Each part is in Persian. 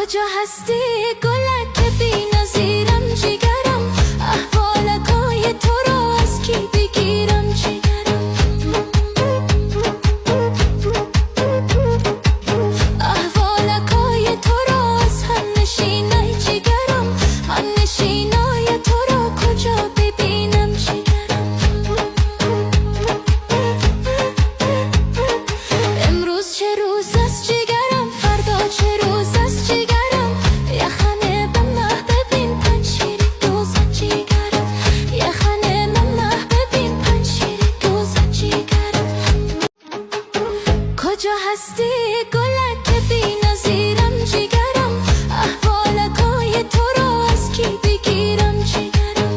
کجا هستی گلک بی‌نظیرم جیگرم، احوالکای تو رو از کی بگیرم جیگرم، احوالکای تو رو از همنشینای جیگرم، همنشینای تو رو کجا ببینم جیگرم. امروز چه روز است جیگرم، فردا چه روز است جیگرم، یخنه به مه ببین پنجشیر دوزد جیگرم، یخنه به مه ببین پنجشیر دوزد جیگرم. کجا هستی گلک بی‌نظیرم جیگرم، احوالکای تو رو از کی بگیرم جیگرم،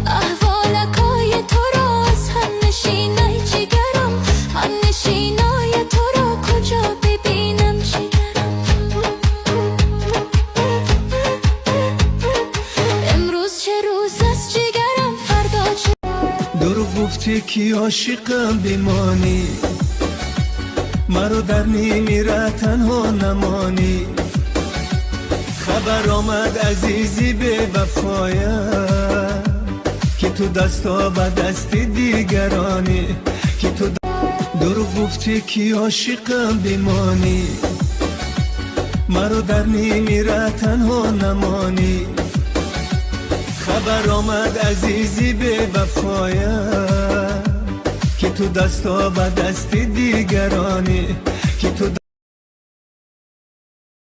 احوالکای تو رو از همنشینای جیگرم، همنشینای تو رو کجا ببینم جیگرم. امروز چه روز است جیگرم، فردا چه دروغ گفتی که عاشقم بمانی، مرا در نیمه تنها نمانی، خبر آمد عزیزی به وفایم که تو دستا به دست دیگرانی، که تو دروغ گفتی که عاشقم بمانی، مرا در نیمه تنها نمانی، خبر آمد عزیزی به وفایم که تو دستا به دست دیگرانی، که تو